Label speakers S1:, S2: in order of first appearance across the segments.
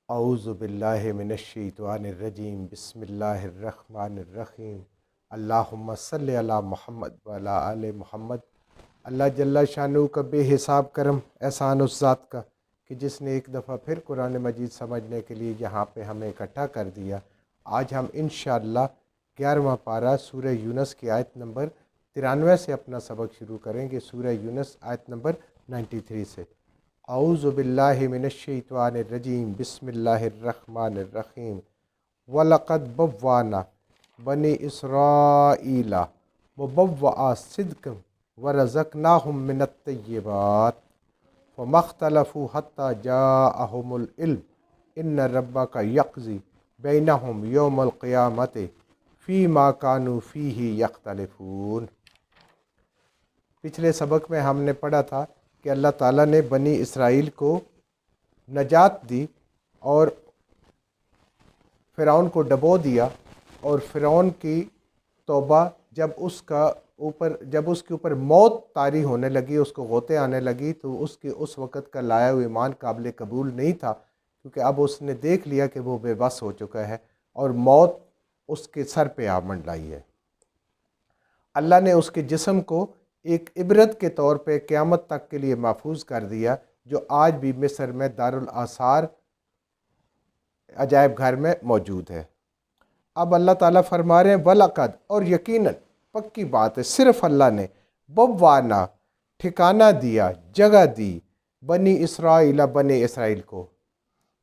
S1: اعوذ باللہ من الشیطان الرجیم بسم اللہ الرحمن الرحیم اللہم صلی علی محمد وعلی آل محمد۔ اللہ جل شانہ کا بے حساب کرم احسان اس ذات کا کہ جس نے ایک دفعہ پھر قرآن مجید سمجھنے کے لیے یہاں پہ ہمیں اکٹھا کر دیا۔ آج ہم انشاءاللہ 11واں پارہ سورہ یونس کی آیت نمبر 93 سے اپنا سبق شروع کریں گے۔ سورہ یونس آیت نمبر 93 سے۔ اعوذ باللہ من الشیطان الرجیم بسم اللہ الرحمن الرحیم وَلَقَدْ بَوَّأْنَا بَنِي إِسْرَائِيلَ مُبَوَّأَ صِدْقٍ وَرَزَقْنَاهُم مِّنَ الطَّيِّبَاتِ فَمَا اخْتَلَفُوا حَتَّى جَاءَهُمُ الْعِلْمُ إِنَّ رَبَّكَ يَقْضِي بَيْنَهُمْ يَوْمَ الْقِيَامَةِ فِيمَا كَانُوا فِيهِ يَخْتَلِفُونَ۔ پچھلے سبق میں ہم نے پڑھا تھا کہ اللہ تعالیٰ نے بنی اسرائیل کو نجات دی اور فرعون کو ڈبو دیا، اور فرعون کی توبہ جب اس کے اوپر موت طاری ہونے لگی، اس کو غوطے آنے لگی، تو اس وقت کا لایا ہوا ایمان قابل قبول نہیں تھا، کیونکہ اب اس نے دیکھ لیا کہ وہ بے بس ہو چکا ہے اور موت اس کے سر پہ آ منڈلائی ہے۔ اللہ نے اس کے جسم کو ایک عبرت کے طور پہ قیامت تک کے لیے محفوظ کر دیا، جو آج بھی مصر میں دارالآثار عجائب گھر میں موجود ہے۔ اب اللہ تعالیٰ فرما رہے ہیں وَلَقَدْ، اور یقیناً پکی بات ہے، صرف اللہ نے بَوَّأْنَا ٹھکانہ دیا، جگہ دی، بنی اسرائیل بنی اسرائیل کو،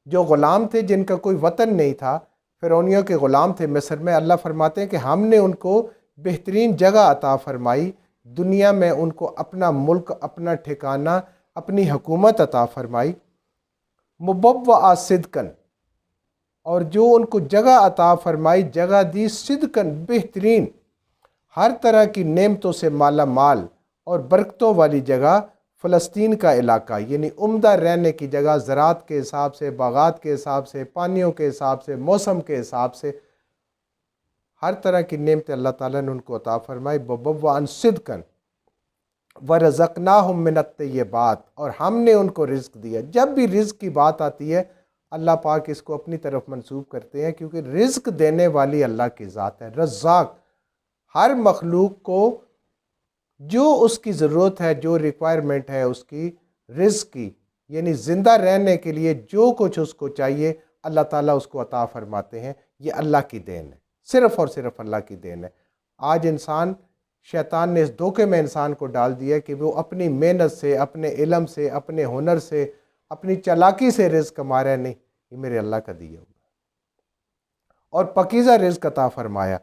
S1: جو غلام تھے، جن کا کوئی وطن نہیں تھا، فرعونیوں کے غلام تھے مصر میں۔ اللہ فرماتے ہیں کہ ہم نے ان کو بہترین جگہ عطا فرمائی، دنیا میں ان کو اپنا ملک، اپنا ٹھکانہ، اپنی حکومت عطا فرمائی۔ مبوّأ صدقاً، اور جو ان کو جگہ عطا فرمائی، جگہ دی صدقاً بہترین، ہر طرح کی نعمتوں سے مالا مال اور برکتوں والی جگہ، فلسطین کا علاقہ، یعنی عمدہ رہنے کی جگہ، زراعت کے حساب سے، باغات کے حساب سے، پانیوں کے حساب سے، موسم کے حساب سے، ہر طرح کی نعمت اللہ تعالیٰ نے ان کو عطا فرمائی۔ مبوّأ صدقاً وَرَزَقْنَاهُم مِّنَ الطَّيِّبَاتِ، اور ہم نے ان کو رزق دیا۔ جب بھی رزق کی بات آتی ہے، اللہ پاک اس کو اپنی طرف منسوب کرتے ہیں، کیونکہ رزق دینے والی اللہ کی ذات ہے، رزاق۔ ہر مخلوق کو جو اس کی ضرورت ہے، جو ریکوائرمنٹ ہے اس کی رزق کی، یعنی زندہ رہنے کے لیے جو کچھ اس کو چاہیے، اللہ تعالیٰ اس کو عطا فرماتے ہیں۔ یہ اللہ کی دین ہے، صرف اور صرف اللہ کی دین ہے۔ آج شیطان نے اس دھوکے میں انسان کو ڈال دیا کہ وہ اپنی محنت سے، اپنے علم سے، اپنے ہنر سے، اپنی چالاکی سے رزق کما رہے ہیں۔ نہیں، یہ میرے اللہ کا دیا ہوا، اور پاکیزہ رزق عطا فرمایا۔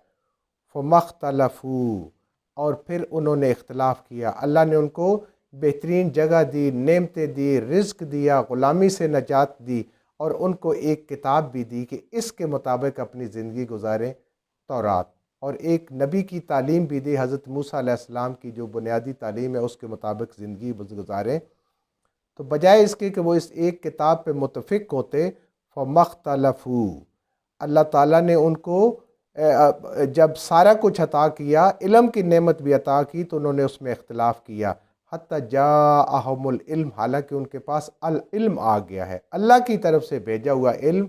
S1: فَمَا اخْتَلَفُوا، اور پھر انہوں نے اختلاف کیا۔ اللہ نے ان کو بہترین جگہ دی، نعمتیں دی، رزق دیا، غلامی سے نجات دی، اور ان کو ایک کتاب بھی دی کہ اس کے مطابق اپنی زندگی گزاریں، تورات، اور ایک نبی کی تعلیم بھی دی، حضرت موسیٰ علیہ السلام کی جو بنیادی تعلیم ہے اس کے مطابق زندگی گزاریں۔ تو بجائے اس کے کہ وہ اس ایک کتاب پہ متفق ہوتے، فَمَا اخْتَلَفُوا، اللہ تعالیٰ نے ان کو جب سارا کچھ عطا کیا، علم کی نعمت بھی عطا کی، تو انہوں نے اس میں اختلاف کیا۔ حتی جاءہم العلم، حالانکہ ان کے پاس العلم آ گیا ہے، اللہ کی طرف سے بھیجا ہوا علم،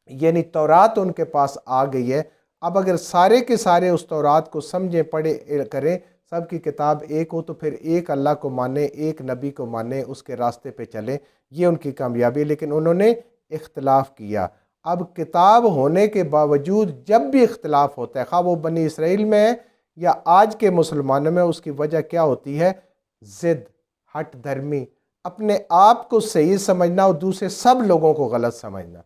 S1: یعنی تورات ان کے پاس آ گئی ہے۔ اب اگر سارے کے سارے اس تورات کو سمجھیں، پڑھیں، کریں، سب کی کتاب ایک ہو، تو پھر ایک اللہ کو مانیں، ایک نبی کو مانیں، اس کے راستے پہ چلیں، یہ ان کی کامیابی ہے۔ لیکن انہوں نے اختلاف کیا۔ اب کتاب ہونے کے باوجود جب بھی اختلاف ہوتا ہے، خواہ وہ بنی اسرائیل میں ہے یا آج کے مسلمانوں میں، اس کی وجہ کیا ہوتی ہے؟ ضد، ہٹ دھرمی، اپنے آپ کو صحیح سمجھنا اور دوسرے سب لوگوں کو غلط سمجھنا۔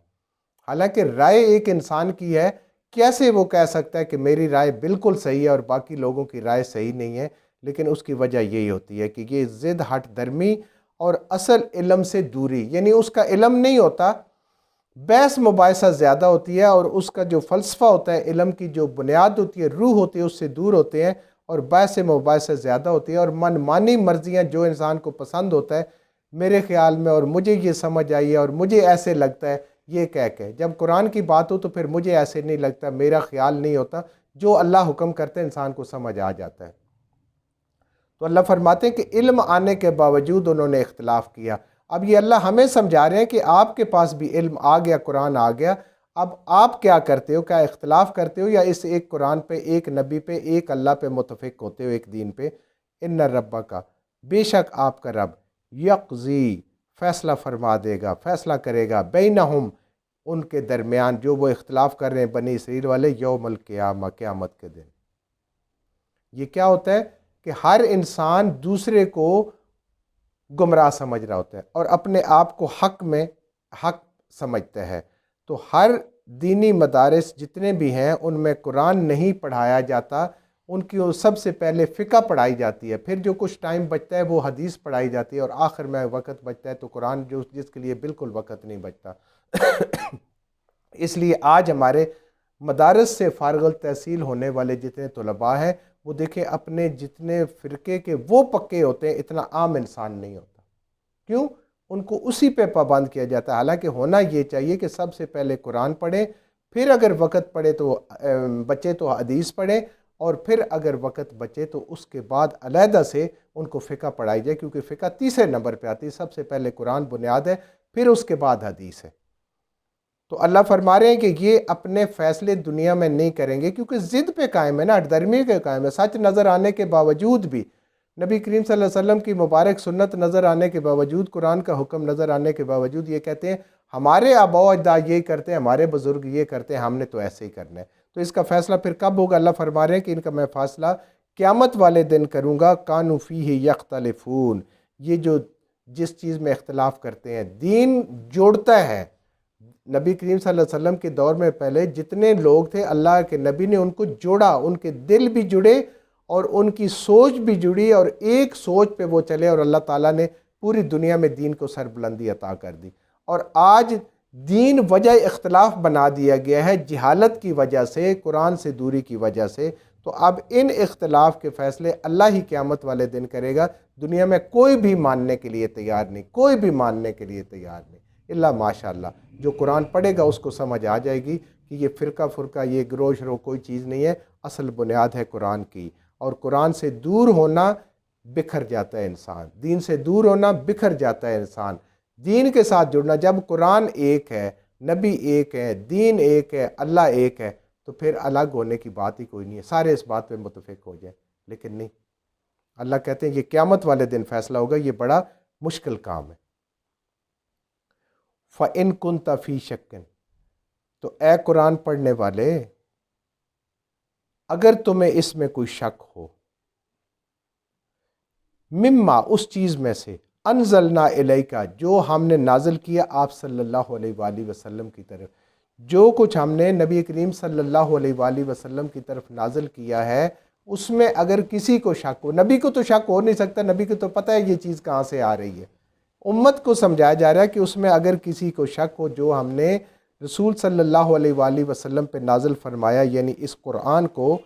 S1: حالانکہ رائے ایک انسان کی ہے، کیسے وہ کہہ سکتا ہے کہ میری رائے بالکل صحیح ہے اور باقی لوگوں کی رائے صحیح نہیں ہے؟ لیکن اس کی وجہ یہی ہوتی ہے کہ یہ ضد، ہٹ دھرمی اور اصل علم سے دوری، یعنی اس کا علم نہیں ہوتا، بحث مباحثہ زیادہ ہوتی ہے، اور اس کا جو فلسفہ ہوتا ہے، علم کی جو بنیاد ہوتی ہے، روح ہوتی ہے، اس سے دور ہوتے ہیں، اور بحث مباحثہ زیادہ ہوتی ہے، اور من مانی مرضیاں جو انسان کو پسند ہوتا ہے، میرے خیال میں، اور مجھے یہ سمجھ آئی ہے، اور مجھے ایسے لگتا ہے، یہ کہہ کے جب قرآن کی بات ہو تو پھر مجھے ایسے نہیں لگتا، میرا خیال نہیں ہوتا، جو اللہ حکم کرتے ہیں انسان کو سمجھ آ جاتا ہے۔ تو اللہ فرماتے ہیں کہ علم آنے کے باوجود انہوں نے اختلاف کیا۔ اب یہ اللہ ہمیں سمجھا رہے ہیں کہ آپ کے پاس بھی علم آ گیا، قرآن آ گیا، اب آپ کیا کرتے ہو؟ کیا اختلاف کرتے ہو یا اس ایک قرآن پہ، ایک نبی پہ، ایک اللہ پہ متفق ہوتے ہو، ایک دین پہ؟ ان ربا کا، بے شک آپ کا رب، یقضی، فیصلہ فرما دے گا، فیصلہ کرے گا، بینہم، ان کے درمیان جو وہ اختلاف کر رہے ہیں بنی اسرائیل والے، یوم القیامہ، قیامت کے دن۔ یہ کیا ہوتا ہے کہ ہر انسان دوسرے کو گمراہ سمجھ رہا ہوتا ہے اور اپنے آپ کو حق میں حق سمجھتا ہے۔ تو ہر دینی مدارس جتنے بھی ہیں ان میں قرآن نہیں پڑھایا جاتا، ان کی سب سے پہلے فقہ پڑھائی جاتی ہے، پھر جو کچھ ٹائم بچتا ہے وہ حدیث پڑھائی جاتی ہے، اور آخر میں وقت بچتا ہے تو قرآن، جس کے لیے بالکل وقت نہیں بچتا۔ اس لیے آج ہمارے مدارس سے فارغ التحصیل ہونے والے جتنے طلباء ہیں وہ دیکھیں اپنے جتنے فرقے کے وہ پکے ہوتے ہیں، اتنا عام انسان نہیں ہوتا۔ کیوں؟ ان کو اسی پہ پابند کیا جاتا ہے، حالانکہ ہونا یہ چاہیے کہ سب سے پہلے قرآن پڑھیں، پھر اگر وقت پڑے تو بچے تو حدیث پڑھیں، اور پھر اگر وقت بچے تو اس کے بعد علیحدہ سے ان کو فقہ پڑھائی جائے، کیونکہ فقہ تیسرے نمبر پہ آتی ہے، سب سے پہلے قرآن بنیاد ہے، پھر اس کے بعد حدیث ہے۔ تو اللہ فرما رہے ہیں کہ یہ اپنے فیصلے دنیا میں نہیں کریں گے، کیونکہ ضد پہ قائم ہے نا، درمی کے قائم ہے، سچ نظر آنے کے باوجود بھی، نبی کریم صلی اللہ علیہ وسلم کی مبارک سنت نظر آنے کے باوجود، قرآن کا حکم نظر آنے کے باوجود یہ کہتے ہیں ہمارے آباء و اجداد یہ کرتے ہیں، ہمارے بزرگ یہ کرتے ہیں، ہم نے تو ایسے ہی کرنا ہے۔ تو اس کا فیصلہ پھر کب ہوگا؟ اللہ فرما رہے ہیں کہ ان کا میں فیصلہ قیامت والے دن کروں گا۔ کانوا فیہ یختلفون، یہ جو جس چیز میں اختلاف کرتے ہیں، دین جوڑتا ہے۔ نبی کریم صلی اللہ علیہ وسلم کے دور میں پہلے جتنے لوگ تھے، اللہ کے نبی نے ان کو جوڑا، ان کے دل بھی جڑے اور ان کی سوچ بھی جڑی، اور ایک سوچ پہ وہ چلے، اور اللہ تعالیٰ نے پوری دنیا میں دین کو سربلندی عطا کر دی۔ اور آج دین وجہ اختلاف بنا دیا گیا ہے، جہالت کی وجہ سے، قرآن سے دوری کی وجہ سے۔ تو اب ان اختلاف کے فیصلے اللہ ہی قیامت والے دن کرے گا، دنیا میں کوئی بھی ماننے کے لیے تیار نہیں، کوئی بھی ماننے کے لیے تیار نہیں، اللہ ماشاءاللہ جو قرآن پڑھے گا اس کو سمجھ آ جائے گی کہ یہ فرقہ، یہ گروہ شروع کوئی چیز نہیں ہے، اصل بنیاد ہے قرآن کی۔ اور قرآن سے دور ہونا بکھر جاتا ہے انسان، دین سے دور ہونا بکھر جاتا ہے انسان۔ دین کے ساتھ جڑنا، جب قرآن ایک ہے، نبی ایک ہے، دین ایک ہے، اللہ ایک ہے، تو پھر الگ ہونے کی بات ہی کوئی نہیں ہے، سارے اس بات پہ متفق ہو جائیں، لیکن نہیں۔ اللہ کہتے ہیں یہ قیامت والے دن فیصلہ ہوگا، یہ بڑا مشکل کام ہے۔ فَإِن كُنْتَ فِي شَكٍّ، تو اے قرآن پڑھنے والے، اگر تمہیں اس میں کوئی شک ہو، مما، اس چیز میں سے، انزلنا الیک، جو ہم نے نازل کیا آپ صلی اللہ علیہ وآلہ وسلم کی طرف، جو کچھ ہم نے نبی کریم صلی اللہ علیہ وآلہ وسلم کی طرف نازل کیا ہے، اس میں اگر کسی کو شک ہو، نبی کو تو شک ہو نہیں سکتا، نبی کو تو پتہ ہے یہ چیز کہاں سے آ رہی ہے، امت کو سمجھایا جا رہا ہے کہ اس میں اگر کسی کو شک ہو جو ہم نے رسول صلی اللہ علیہ وآلہ وسلم پہ نازل فرمایا، یعنی اس قرآن کو،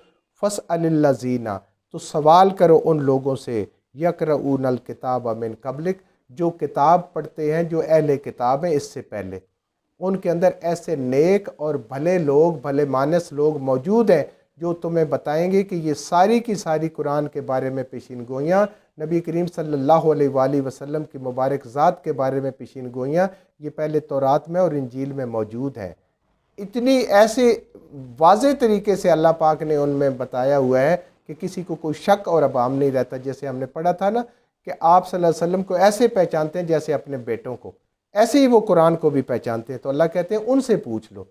S1: فَاسْأَلِ الَّذِينَ، تو سوال کرو ان لوگوں سے، یقرؤون الکتاب من قبلک، جو کتاب پڑھتے ہیں، جو اہل کتاب ہیں اس سے پہلے، ان کے اندر ایسے نیک اور بھلے لوگ، بھلے مانس لوگ موجود ہیں جو تمہیں بتائیں گے کہ یہ ساری کی ساری قرآن کے بارے میں پیشین گوئیاں، نبی کریم صلی اللہ علیہ وآلہ وسلم کی مبارک ذات کے بارے میں پیشین گوئیاں، یہ پہلے تورات میں اور انجیل میں موجود ہیں۔ اتنی ایسے واضح طریقے سے اللہ پاک نے ان میں بتایا ہوا ہے کہ کسی کو کوئی شک اور ابہام نہیں رہتا، جیسے ہم نے پڑھا تھا نا کہ آپ صلی اللہ علیہ وسلم کو ایسے پہچانتے ہیں جیسے اپنے بیٹوں کو، ایسے ہی وہ قرآن کو بھی پہچانتے ہیں۔ تو اللہ کہتے ہیں ان سے پوچھ لو،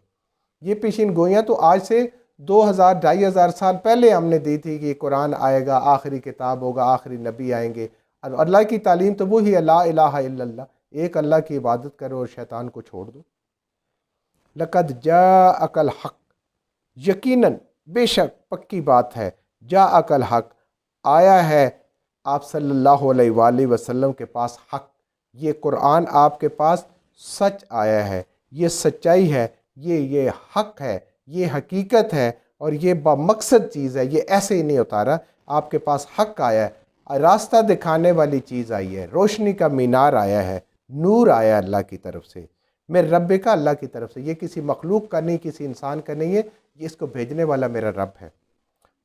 S1: یہ پیشین گوئیاں تو آج سے 2000 2500 سال پہلے ہم نے دی تھی کہ یہ قرآن آئے گا، آخری کتاب ہوگا، آخری نبی آئیں گے۔ اللہ کی تعلیم تو وہی ہے، لا الہ الا اللہ، ایک اللہ کی عبادت کرو اور شیطان کو چھوڑ دو۔ لقد جاءک الحق، یقیناً بے شک پکی بات ہے، جاءک الحق، آیا ہے آپ صلی اللہ علیہ وآلہ وسلم کے پاس حق، یہ قرآن آپ کے پاس سچ آیا ہے، یہ سچائی ہے، یہ حق ہے، یہ حقیقت ہے، اور یہ بمقصد چیز ہے، یہ ایسے ہی نہیں اتارا، آپ کے پاس حق آیا ہے، راستہ دکھانے والی چیز آئی ہے، روشنی کا مینار آیا ہے، نور آیا ہے اللہ کی طرف سے، میرے رب کا، اللہ کی طرف سے، یہ کسی مخلوق کا نہیں، کسی انسان کا نہیں ہے، یہ اس کو بھیجنے والا میرا رب ہے۔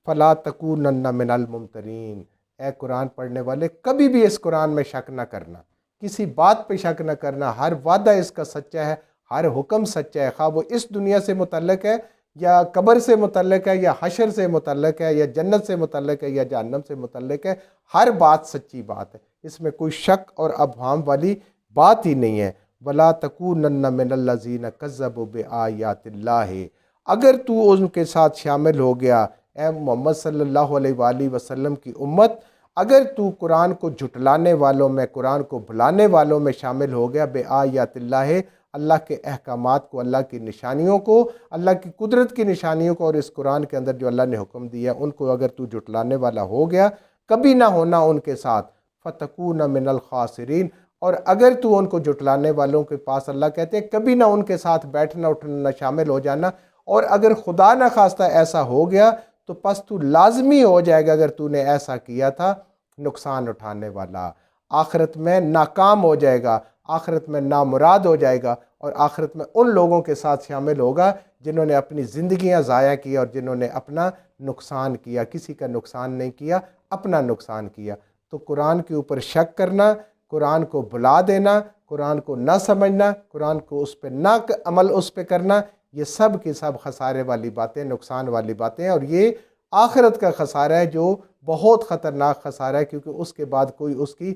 S1: فَلَا تَكُونَنَّ مِنَ الْمُمْتَرِينَ، اے قرآن پڑھنے والے کبھی بھی اس قرآن میں شک نہ کرنا کسی بات پہ شک نہ کرنا، ہر وعدہ اس کا سچا ہے، ہر حکم سچا ہے، خواہ وہ اس دنیا سے متعلق ہے یا قبر سے متعلق ہے یا حشر سے متعلق ہے یا جنت سے متعلق ہے یا جہنم سے متعلق ہے، ہر بات سچی بات ہے، اس میں کوئی شک اور ابہام والی بات ہی نہیں ہے۔ وَلَا تَكُونَنَّ مِنَ الَّذِينَ كَذَّبُوا بِآيَاتِ اللَّهِ، اگر تو ان کے ساتھ شامل ہو گیا اے محمد صلی اللہ علیہ وآلہ وسلم کی امت، اگر تو قرآن کو جھٹلانے والوں میں، قرآن کو بھلانے والوں میں شامل ہو گیا، بِآيَاتِ اللَّهِ، اللہ کے احکامات کو، اللہ کی نشانیوں کو، اللہ کی قدرت کی نشانیوں کو، اور اس قرآن کے اندر جو اللہ نے حکم دیا ان کو اگر تو جھٹلانے والا ہو گیا، کبھی نہ ہونا ان کے ساتھ، فَتَكُونَ مِنَ الْخَاسِرِينَ، اور اگر تو ان کو جھٹلانے والوں کے پاس، اللہ کہتے ہیں کبھی نہ ان کے ساتھ بیٹھنا اٹھنا نہ شامل ہو جانا، اور اگر خدا نہ خواستہ ایسا ہو گیا تو پس تو لازمی ہو جائے گا، اگر تو نے ایسا کیا تھا، نقصان اٹھانے والا، آخرت میں ناکام ہو جائے گا، آخرت میں نامراد ہو جائے گا، اور آخرت میں ان لوگوں کے ساتھ شامل ہوگا جنہوں نے اپنی زندگیاں ضائع کی اور جنہوں نے اپنا نقصان کیا، کسی کا نقصان نہیں کیا، اپنا نقصان کیا۔ تو قرآن کے اوپر شک کرنا، قرآن کو بھلا دینا، قرآن کو نہ سمجھنا، قرآن کو اس پہ نہ عمل اس پہ کرنا، یہ سب کے سب خسارے والی باتیں، نقصان والی باتیں ہیں، اور یہ آخرت کا خسارہ ہے جو بہت خطرناک خسارہ ہے، کیونکہ اس کے بعد اس کی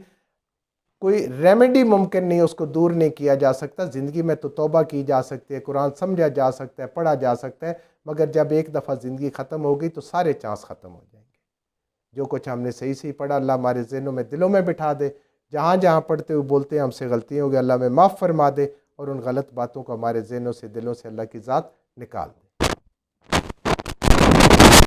S1: کوئی ریمیڈی ممکن نہیں، اس کو دور نہیں کیا جا سکتا۔ زندگی میں تو توبہ کی جا سکتی ہے، قرآن سمجھا جا سکتا ہے، پڑھا جا سکتا ہے، مگر جب ایک دفعہ زندگی ختم ہو گئی تو سارے چانس ختم ہو جائیں گے۔ جو کچھ ہم نے صحیح صحیح پڑھا، اللہ ہمارے ذہنوں میں، دلوں میں بٹھا دے، جہاں جہاں پڑھتے ہوئے بولتے ہیں ہم سے غلطی ہو گئی، اللہ میں معاف فرما دے، اور ان غلط باتوں کو ہمارے ذہنوں سے، دلوں سے اللہ کی ذات نکال دے۔